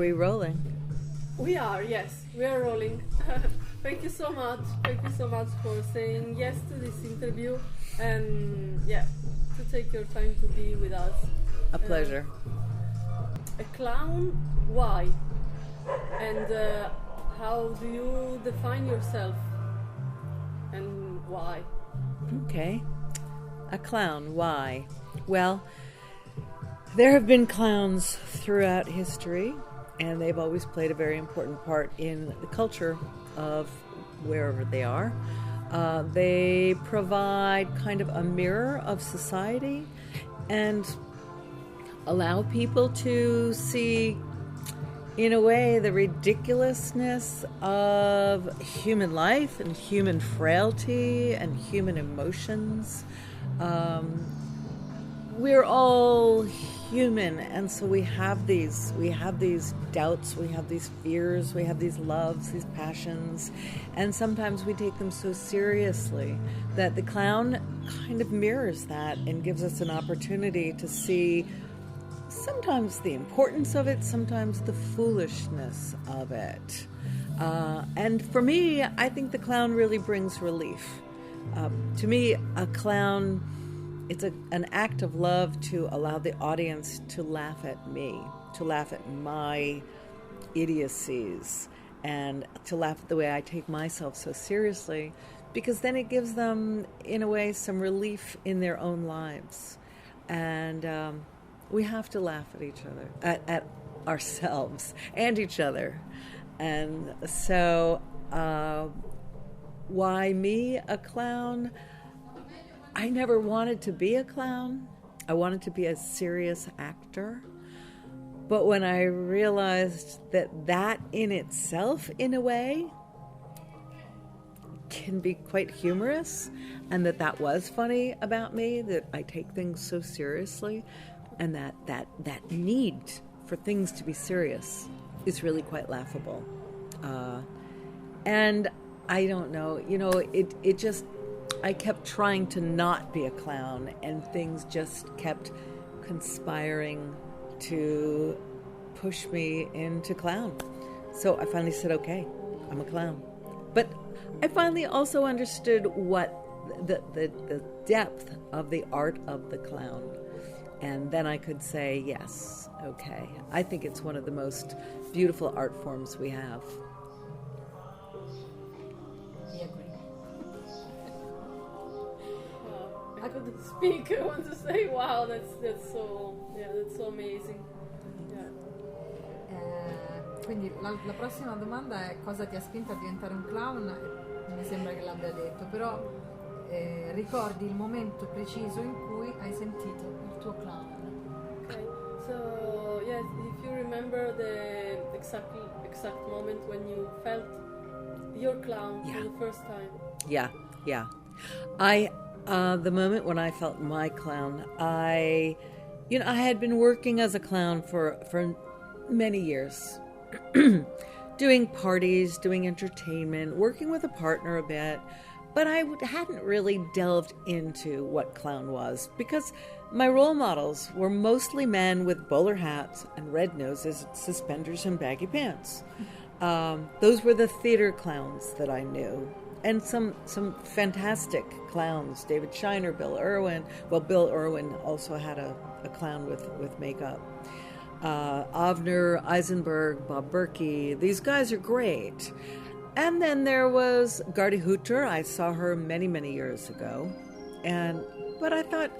we rolling? We are, yes, we are rolling. Thank you so much. Thank you so much for saying yes to this interview and to take your time to be with us. A pleasure. A clown, why? And how do you define yourself? And why? Okay. A clown, why? Well, there have been clowns throughout history, and they've always played a very important part in the culture of wherever they are. They provide kind of a mirror of society and allow people to see, in a way, the ridiculousness of human life and human frailty and human emotions. We're all human, and so we have these doubts, we have these fears, we have these loves, these passions, and sometimes we take them so seriously that the clown kind of mirrors that and gives us an opportunity to see sometimes the importance of it, sometimes the foolishness of it. And for me, I think the clown really brings relief. To me, a clown, it's an act of love to allow the audience to laugh at me, to laugh at my idiocies, and to laugh at the way I take myself so seriously, because then it gives them, in a way, some relief in their own lives. And we have to laugh at each other, at ourselves and each other. And so, why me, a clown? I never wanted to be a clown. I wanted to be a serious actor. But when I realized that in itself, in a way, can be quite humorous, and that was funny about me, that I take things so seriously, and that need for things to be serious is really quite laughable. And I don't know, it just, I kept trying to not be a clown, and things just kept conspiring to push me into clown. So I finally said, okay, I'm a clown. But I finally also understood what the depth of the art of the clown. And then I could say, yes, okay. I think it's one of the most beautiful art forms we have. I couldn't speak. I want to say, wow, that's so amazing. Quindi la prossima domanda è: cosa ti ha spinto a diventare un clown? Mi sembra che l'abbia detto, però ricordi il momento preciso in cui hai sentito il tuo clown? Okay, so if you remember the exact moment when you felt your clown for the first time. Yeah. The moment when I felt my clown, I had been working as a clown for many years, doing parties, doing entertainment, working with a partner a bit, but I hadn't really delved into what clown was, because my role models were mostly men with bowler hats and red noses, suspenders, and baggy pants. Those were the theater clowns that I knew. And some fantastic clowns, David Shiner, Bill Irwin. Well, Bill Irwin also had a clown with makeup. Avner Eisenberg, Bob Berkey. These guys are great. And then there was Gardy Hooter. I saw her many, many years ago. But I thought,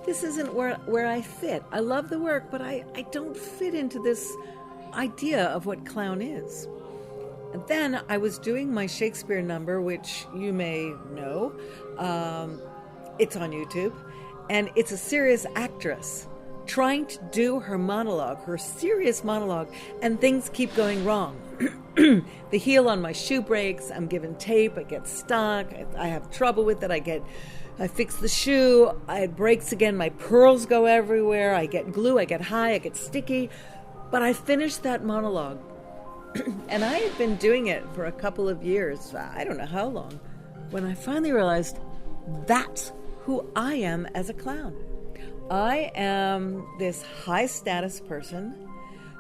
this isn't where I fit. I love the work, but I don't fit into this idea of what clown is. And then I was doing my Shakespeare number, which you may know. It's on YouTube. And it's a serious actress trying to do her monologue, her serious monologue, and things keep going wrong. The heel on my shoe breaks. I'm given tape. I get stuck. I have trouble with it. I fix the shoe. It breaks again. My pearls go everywhere. I get glue. I get high. I get sticky. But I finished that monologue. And I had been doing it for a couple of years, I don't know how long, when I finally realized that's who I am as a clown. I am this high-status person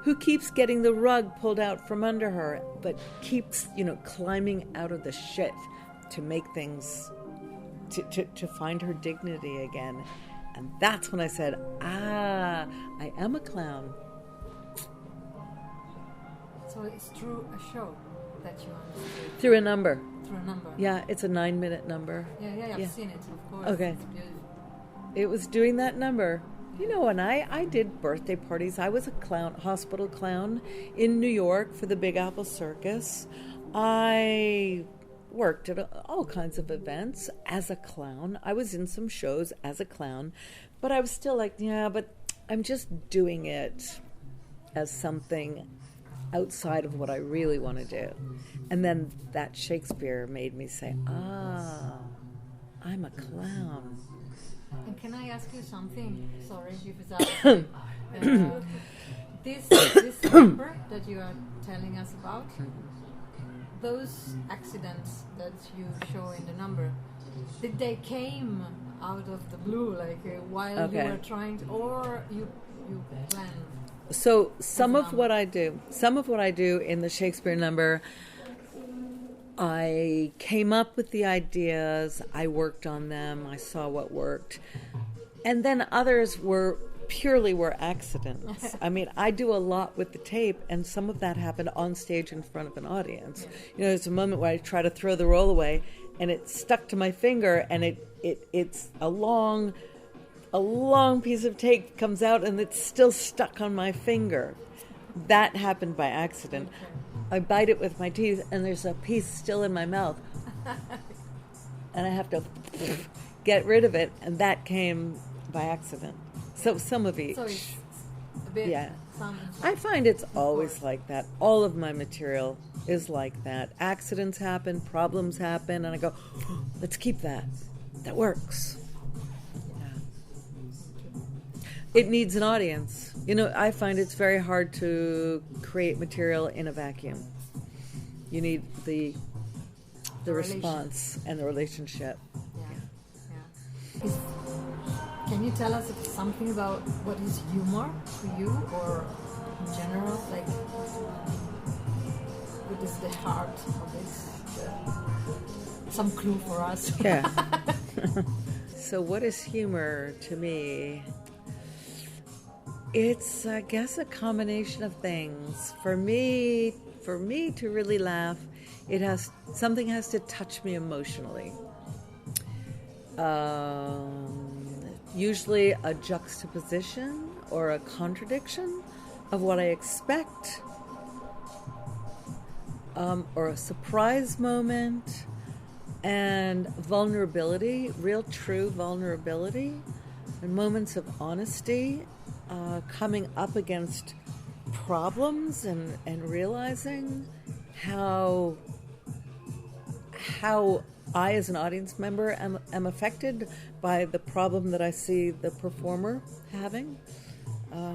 who keeps getting the rug pulled out from under her, but keeps, climbing out of the shit to make things, to find her dignity again. And that's when I said, I am a clown. So it's through a show that you understood? Through a number. Through a number. Yeah, it's a 9-minute number. Yeah, I've seen it, of course. Okay. It's beautiful. It was doing that number. And I did birthday parties. I was a clown, hospital clown in New York for the Big Apple Circus. I worked at all kinds of events as a clown. I was in some shows as a clown, but I was still like, but I'm just doing it as something outside of what I really want to do. And then that Shakespeare made me say, I'm a clown. And can I ask you something? Sorry if it's out. This number that you are telling us about, those accidents that you show in the number, did they came out of the blue, like while you were trying to, or you planned? So some of what I do in the Shakespeare number, I came up with the ideas, I worked on them, I saw what worked. And then others were accidents. I mean, I do a lot with the tape, and some of that happened on stage in front of an audience. There's a moment where I try to throw the roll away, and it stuck to my finger, and it's a long piece of tape comes out, and it's still stuck on my finger. That happened by accident. I bite it with my teeth, and there's a piece still in my mouth. And I have to get rid of it, and that came by accident. So some of each. So it's a bit, yeah. Some I find it's always like that. All of my material is like that. Accidents happen, problems happen, and I go, let's keep that. That works. It needs an audience. I find it's very hard to create material in a vacuum. You need the response and the relationship. Yeah. Can you tell us something about what is humor to you, or in general, like what is the heart of it? Some clue for us. Yeah. So what is humor to me? It's, I guess, a combination of things. For me to really laugh, something has to touch me emotionally. Usually a juxtaposition or a contradiction of what I expect, or a surprise moment, and vulnerability, real true vulnerability, and moments of honesty. Coming up against problems and realizing how I, as an audience member, am affected by the problem that I see the performer having. I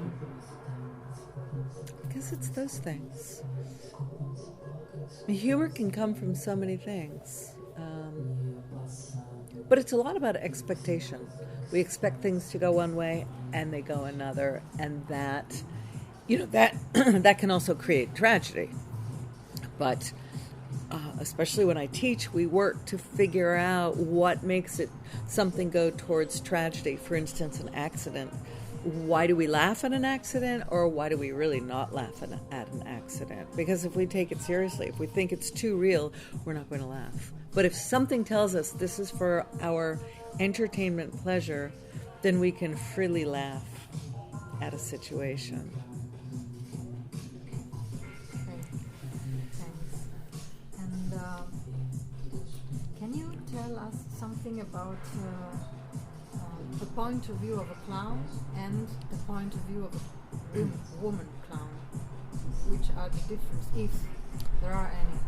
guess it's those things. Humor can come from so many things. But it's a lot about expectation. We expect things to go one way, and they go another, and that that can also create tragedy. But especially when I teach, we work to figure out what makes something go towards tragedy. For instance, an accident. Why do we laugh at an accident, or why do we really not laugh at an accident? Because if we take it seriously, if we think it's too real, we're not going to laugh. But if something tells us this is for our entertainment pleasure, then we can freely laugh at a situation. Okay, thanks. And can you tell us something about the point of view of a clown and the point of view of a woman clown? Which are the differences, if there are any?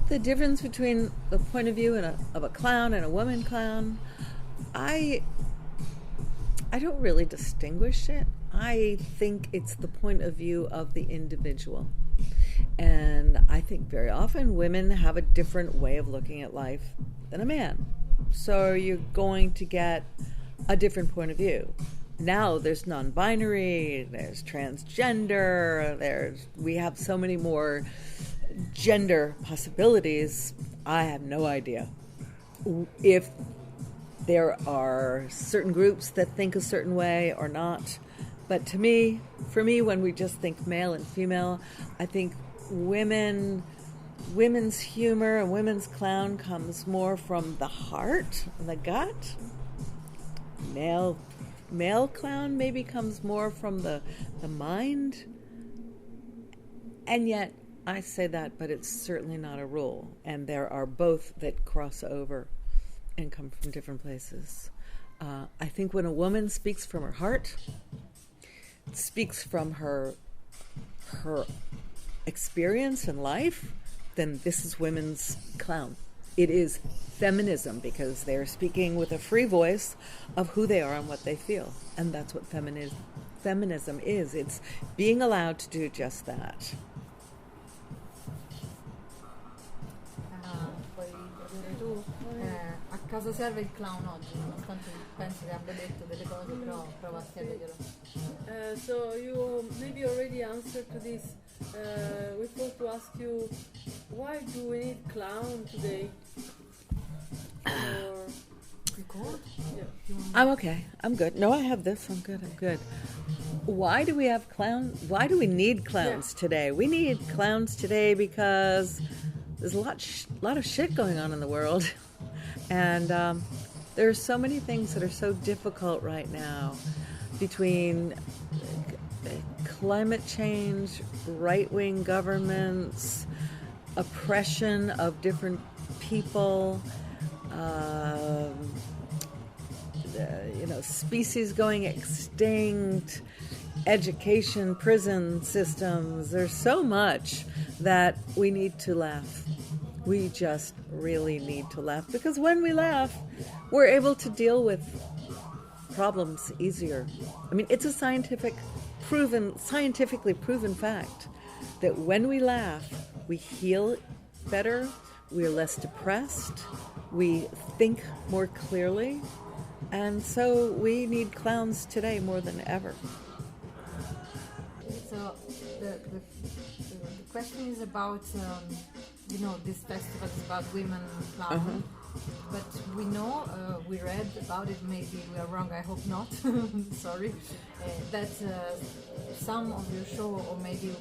The difference between the point of view of a clown and a woman clown, I don't really distinguish it. I think it's the point of view of the individual. And I think very often women have a different way of looking at life than a man. So you're going to get a different point of view. now there's non-binary, there's transgender, we have so many more gender possibilities. I have no idea if there are certain groups that think a certain way or not. But for me, when we just think male and female, I think women's humor and women's clown comes more from the heart and the gut. Male clown maybe comes more from the mind. And yet, I say that, but it's certainly not a rule. And there are both that cross over and come from different places. I think when a woman speaks from her heart, speaks from her experience in life, then this is women's clown. It is feminism, because they're speaking with a free voice of who they are and what they feel. And that's what feminism is. It's being allowed to do just that. A cosa serve il clown oggi? Nonostante penso che abbia detto delle cose, però prova a chiederglielo. So you maybe already answered to this. We thought to ask you, why do we need clown today? Or You cold? yeah. I'm okay. I'm good. No, I have this. I'm good. Why do we have clowns? Why do we need clowns today? We need clowns today because there's a lot of shit going on in the world. And there are so many things that are so difficult right now, between climate change, right-wing governments, oppression of different people, species going extinct, education, prison systems. There's so much that we need to laugh. We just really need to laugh, because when we laugh, we're able to deal with problems easier. I mean, it's a scientifically proven fact that when we laugh, we heal better, we're less depressed, we think more clearly, and so we need clowns today more than ever. So the question is about, this festival is about women clown, but we know, we read about it, maybe we are wrong, I hope not, sorry, that some of your show, or maybe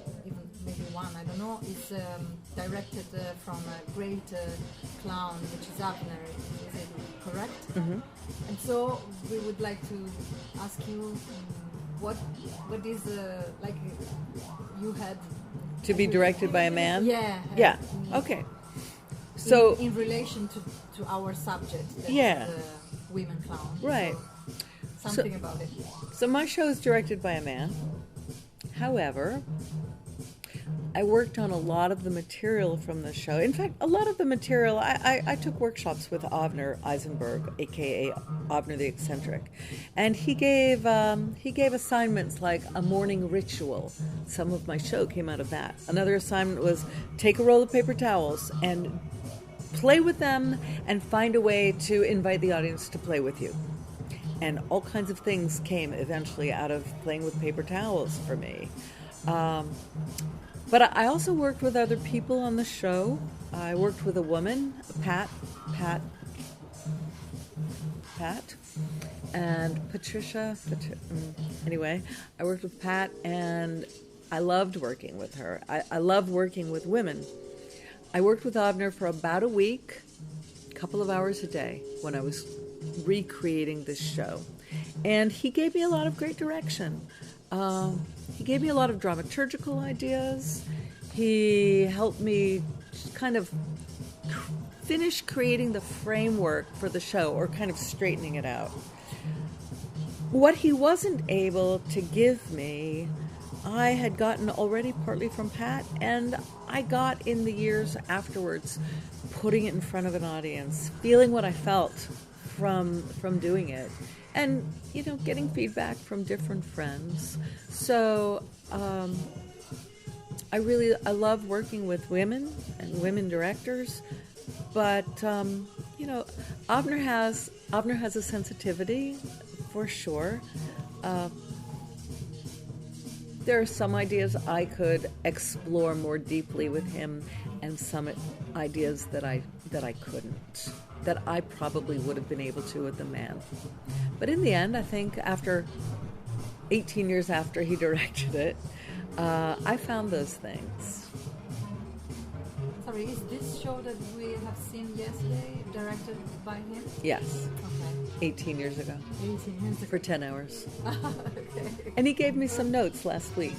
one, I don't know, is directed from a great clown, which is Abner, is it correct? Mm-hmm. And so we would like to ask you, what is like you had To be directed by a man? Yeah. Okay. So in relation to our subject, that yeah, is, women clown. right. So, something about it. So my show is directed by a man. However, I worked on a lot of the material from the show. In fact, a lot of the material, I took workshops with Avner Eisenberg, aka Avner the Eccentric, and he gave assignments like a morning ritual. Some of my show came out of that. Another assignment was take a roll of paper towels and play with them and find a way to invite the audience to play with you. And all kinds of things came eventually out of playing with paper towels for me. But I also worked with other people on the show. I worked with a woman, Pat, and Patricia. Anyway, I worked with Pat, and I loved working with her. I love working with women. I worked with Avner for about a week, a couple of hours a day, when I was recreating this show. And he gave me a lot of great direction. He gave me a lot of dramaturgical ideas. He helped me kind of finish creating the framework for the show, or kind of straightening it out. What he wasn't able to give me, I had gotten already partly from Pat, and I got in the years afterwards, putting it in front of an audience, feeling what I felt from doing it. And, getting feedback from different friends. So I love working with women and women directors. But, Avner has a sensitivity, for sure. There are some ideas I could explore more deeply with him, and some ideas that I couldn't, that I probably would have been able to with the man. But in the end, I think after 18 years after he directed it, I found those things. Sorry, is this show that we have seen yesterday directed by him? Yes. Okay. 18 years ago. 18 years ago. For 10 hours. Okay. And he gave me some notes last week.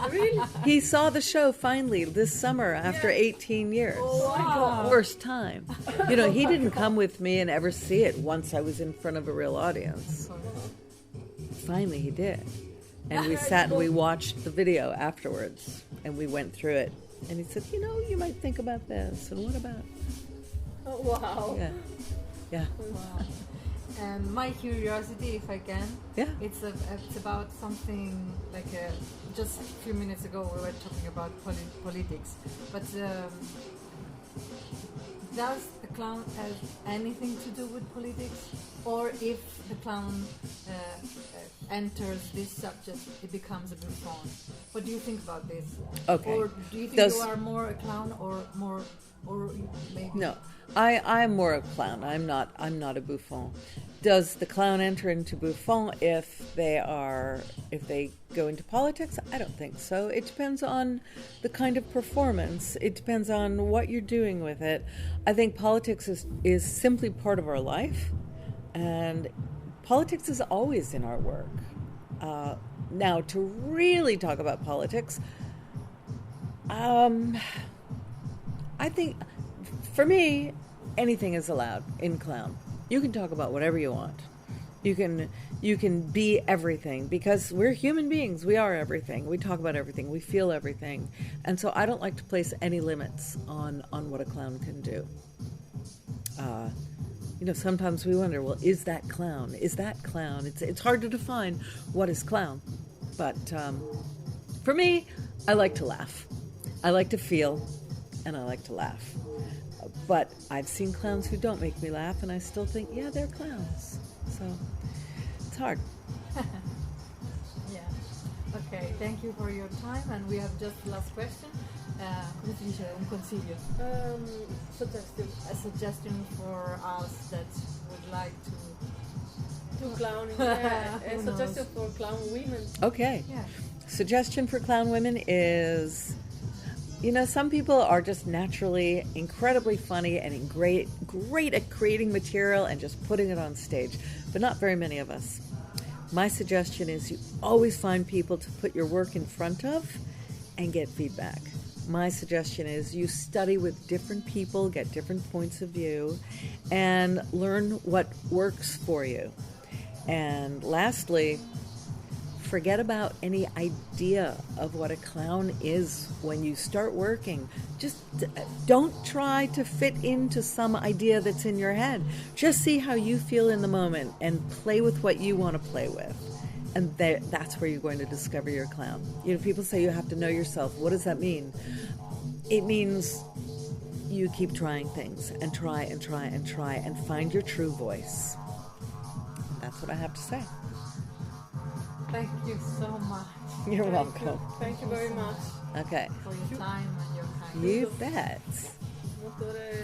Really? He saw the show finally this summer after 18 years. Oh my God. First time. You know, he didn't come with me and ever see it once I was in front of a real audience. Finally he did. And we sat and we watched the video afterwards. And we went through it. And he said, you know, you might think about this. And what about? Oh, wow. Yeah. Yeah. Wow. And my curiosity, if I can, Yeah. it's about something like just a few minutes ago we were talking about politics, but does the clown have anything to do with politics, or if the clown enters this subject, it becomes a buffon? What do you think about this? Okay. Or do you think you are more a clown or more, or maybe? No, I'm more a clown. I'm not a buffon. Does the clown enter into buffon if they go into politics? I don't think so. It depends on the kind of performance. It depends on what you're doing with it. I think politics is simply part of our life, and politics is always in our work. Now, to really talk about politics, I think, for me, anything is allowed in clown. You can talk about whatever you want. You can be everything, because we're human beings. We are everything. We talk about everything. We feel everything. And so I don't like to place any limits on what a clown can do. You know, sometimes we wonder, well, is that clown? Is that clown? It's hard to define what is clown. But for me, I like to laugh. I like to feel, and I like to laugh. But I've seen clowns who don't make me laugh, and I still think, yeah, they're clowns. So it's hard. Yeah. Okay, thank you for your time, and we have just the last question. Come si dice? Un consiglio? Suggestion. A suggestion for us that would like to... To clown. Yeah. A Who suggestion knows? for clown women. Okay. Yeah. Suggestion for clown women is, you know, some people are just naturally incredibly funny and great at creating material and just putting it on stage, but not very many of us. My suggestion is you always find people to put your work in front of and get feedback. My suggestion is you study with different people, get different points of view, and learn what works for you. And lastly, forget about any idea of what a clown is when you start working. Just don't try to fit into some idea that's in your head. Just see how you feel in the moment and play with what you want to play with. And that's where you're going to discover your clown. You know, people say you have to know yourself. What does that mean? It means you keep trying things and try and try and try and find your true voice. That's what I have to say. Thank you so much. You're welcome. Thank you very much. Okay. For your time and your kindness. You bet. Dottore